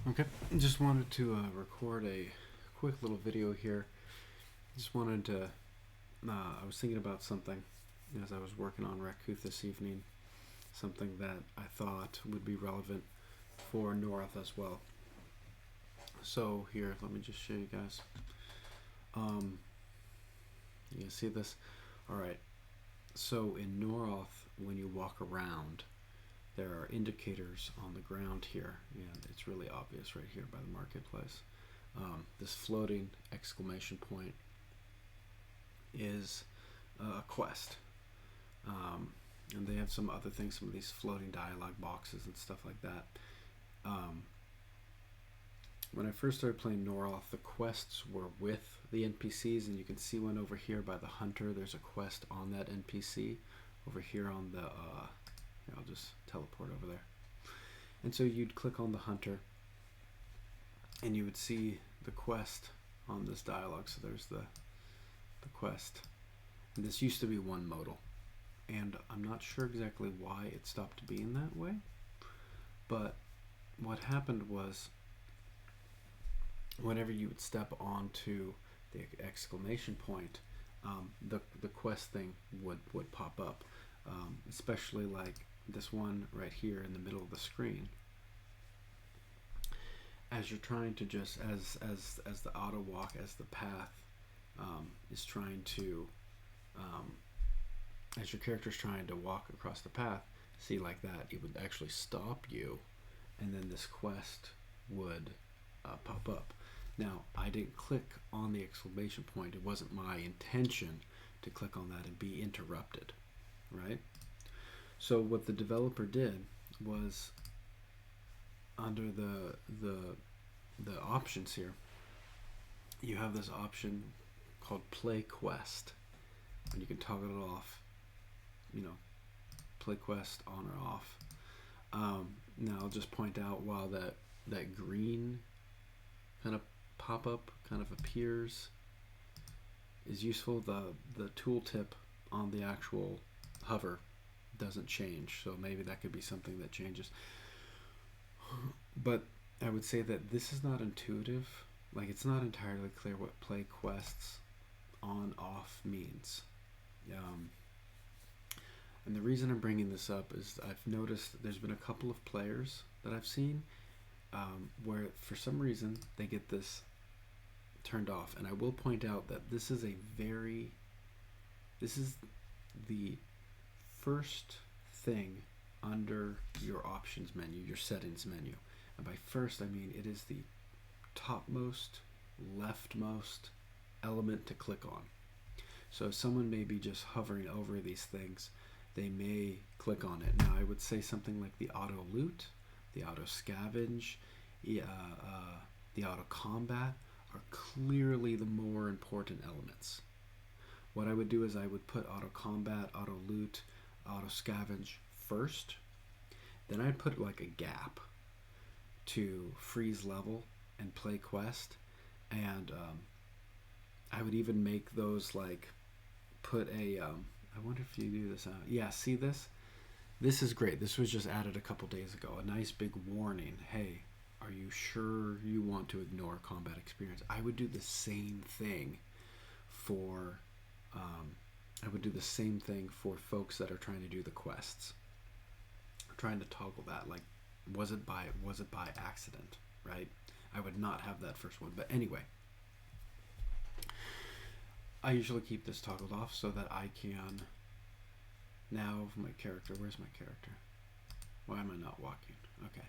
Okay, just wanted to record a quick little video here. Just wanted to, I was thinking about something as I was working on Raccooth this evening, something that I thought would be relevant for Norroth as well. So here, let me just show you guys. Um, you see this? Alright, so in Norroth, when you walk around, there are indicators on the ground here, and it's really obvious right here by the marketplace. This floating exclamation point is a quest. And they have some other things, some of these floating dialogue boxes and stuff like that. When I first started playing Norroth, the quests were with the NPCs, and you can see one over here by the hunter. There's a quest on that NPC over here on the here, I'll just teleport over there. And so you'd click on the hunter and you would see the quest on this dialogue. So there's the quest. And this used to be one modal. And I'm not sure exactly why it stopped being that way. But what happened was whenever you would step onto the exclamation point, the quest thing would pop up. Especially like this one right here in the middle of the screen. As you're trying to just as the auto walk, as the path is trying to as your character's trying to walk across the path, see like that, it would actually stop you, and then this quest would pop up. Now, I didn't click on the exclamation point. It wasn't my intention to click on that and be interrupted, right? So what the developer did was, under the options here, you have this option called Play Quest, and you can toggle it off. You know, Play Quest on or off. Now I'll just point out, while that green kind of pop up kind of appears, is useful. The tooltip on the actual hover doesn't change, so maybe that could be something that changes. But I would say that this is not intuitive. Like, it's not entirely clear what play quests on off means. And the reason I'm bringing this up is I've noticed there's been a couple of players that I've seen where for some reason they get this turned off. And I will point out that this is the first thing under your options menu, your settings menu. And by first, I mean it is the topmost, leftmost element to click on. So if someone may be just hovering over these things, they may click on it. Now, I would say something like the auto loot, the auto scavenge, the auto combat are clearly the more important elements. What I would do is I would put auto combat, auto loot, auto scavenge first. Then I'd put like a gap to freeze level and play quest. And I would even make those like put a I wonder if you do this out. Yeah, see this? This is great. This was just added a couple days ago. A nice big warning. Hey, are you sure you want to ignore combat experience? I would do the same thing for folks that are trying to do the quests. Trying to toggle that, like, was it by accident, right? I would not have that first one. But anyway, I usually keep this toggled off so that I can now, my character, where's my character? Why am I not walking? Okay.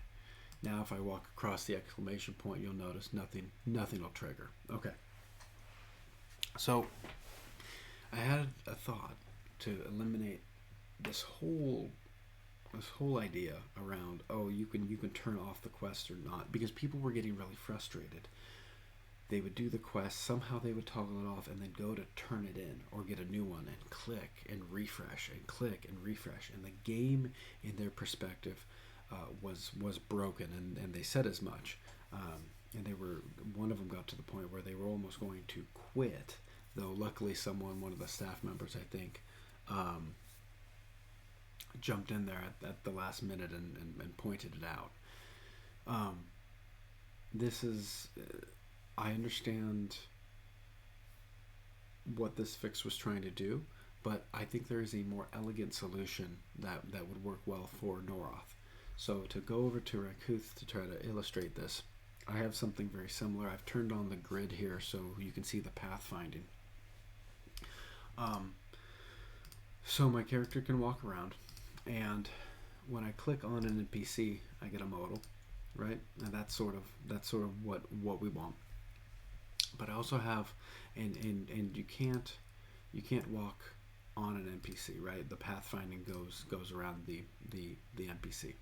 Now if I walk across the exclamation point, you'll notice nothing will trigger. Okay. So I had a thought to eliminate this whole idea around, oh, you can turn off the quest or not, because people were getting really frustrated. They would do the quest, somehow they would toggle it off, and then go to turn it in or get a new one and click and refresh and click and refresh, and the game in their perspective was broken, and they said as much. And one of them got to the point where they were almost going to quit, though luckily one of the staff members, I think, jumped in there at the last minute and pointed it out. this is I understand what this fix was trying to do, but I think there is a more elegant solution that would work well for Norroth. So to go over to Raccooth to try to illustrate this, I have something very similar. I've turned on the grid here so you can see the pathfinding. So my character can walk around, and when I click on an NPC, I get a modal, right? And that's sort of what we want. But I also have, and you can't walk on an NPC, right? The pathfinding goes around the NPC.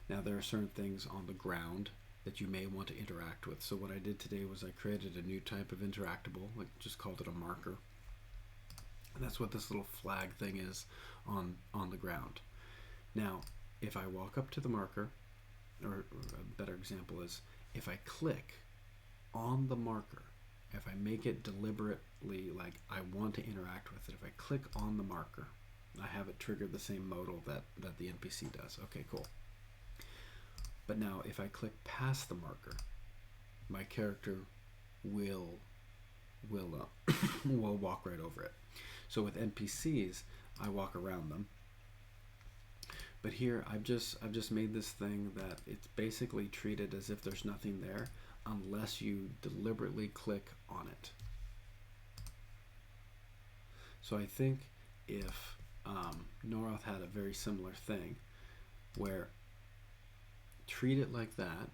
Now there are certain things on the ground that you may want to interact with. So what I did today was I created a new type of interactable, like just called it a marker. And that's what this little flag thing is on the ground. Now, if I walk up to the marker, or a better example is if I click on the marker, if I make it deliberately like I want to interact with it, if I click on the marker, I have it trigger the same modal that the NPC does. Okay, cool. But now if I click past the marker, my character will walk right over it. So with NPCs, I walk around them. But here I've just made this thing that it's basically treated as if there's nothing there unless you deliberately click on it. So I think if Norroth had a very similar thing where treat it like that,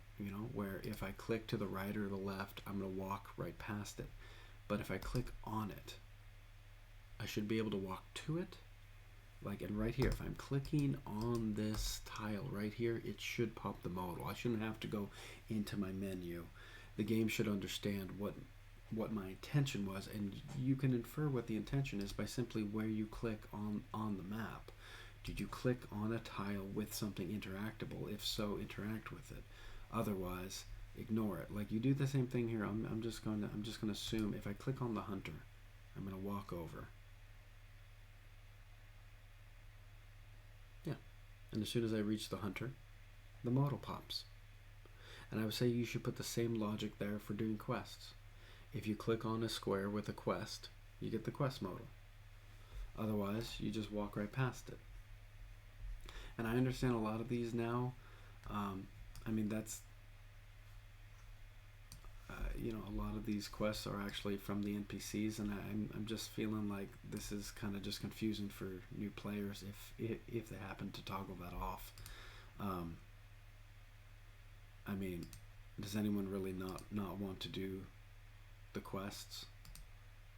where if I click to the right or the left, I'm going to walk right past it. But if I click on it, I should be able to walk to it. And right here, if I'm clicking on this tile right here, it should pop the modal. I shouldn't have to go into my menu. The game should understand what my intention was, and you can infer what the intention is by simply where you click on the map. Did you click on a tile with something interactable? If so, interact with it. Otherwise, ignore it. Like you do the same thing here. I'm just going to assume if I click on the hunter, I'm going to walk over. Yeah. And as soon as I reach the hunter, the modal pops. And I would say you should put the same logic there for doing quests. If you click on a square with a quest, you get the quest modal. Otherwise, you just walk right past it. And I understand a lot of these now. That's a lot of these quests are actually from the NPCs, and I'm just feeling like this is kind of just confusing for new players if they happen to toggle that off. Does anyone really not want to do the quests?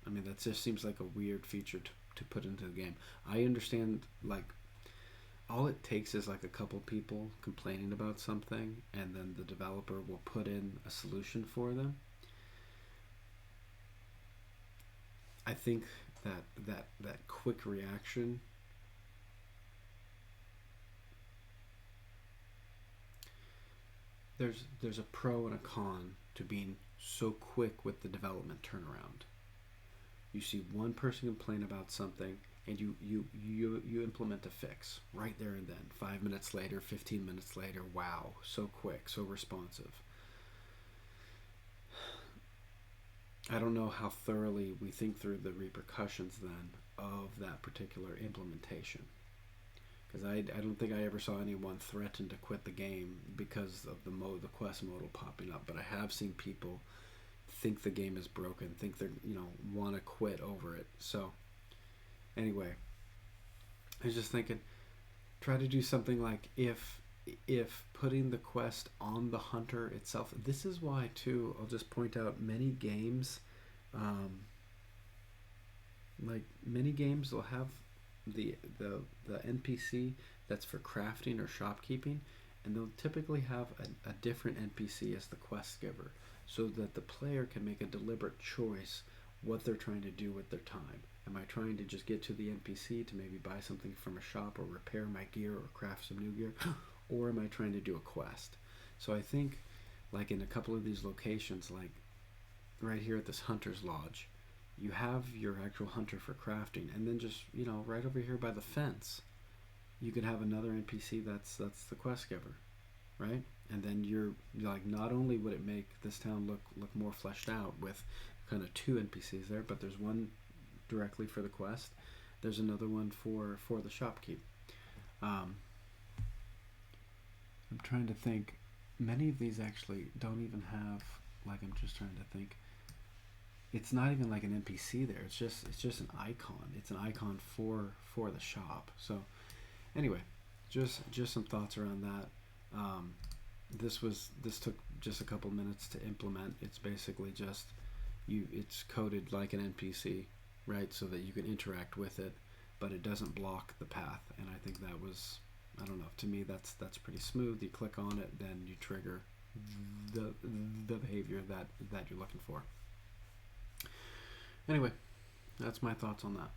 That just seems like a weird feature to put into the game. I understand, all it takes is a couple people complaining about something, and then the developer will put in a solution for them. I think that quick reaction there's a pro and a con to being so quick with the development turnaround. You see one person complain about something, and you implement a fix right there and then. 5 minutes later, 15 minutes later, wow, so quick, so responsive. I don't know how thoroughly we think through the repercussions then of that particular implementation. Because I don't think I ever saw anyone threaten to quit the game because of the quest modal popping up. But I have seen people think the game is broken, think they're want to quit over it. So anyway, I was just thinking, try to do something like if putting the quest on the hunter itself. This is why too. I'll just point out many games, many games will have the NPC that's for crafting or shopkeeping, and they'll typically have a different NPC as the quest giver, so that the player can make a deliberate choice what they're trying to do with their time. Am I trying to just get to the NPC to maybe buy something from a shop or repair my gear or craft some new gear, or am I trying to do a quest? So I think in a couple of these locations, right here at this hunter's lodge, you have your actual hunter for crafting, and then just right over here by the fence, you could have another NPC that's the quest giver. right? And then you're like, not only would it make this town look more fleshed out with kind of two NPCs there, but there's one directly for the quest. There's another one for the shopkeep. I'm trying to think. Many of these actually don't even have, like, I'm just trying to think. It's not even like an NPC there. It's just an icon. It's an icon for the shop. So anyway, just some thoughts around that. This took just a couple minutes to implement. It's basically just it's coded like an NPC, right? So that you can interact with it, but it doesn't block the path. And I think that was, I don't know, to me that's pretty smooth. You click on it, then you trigger the behavior that you're looking for. Anyway, that's my thoughts on that.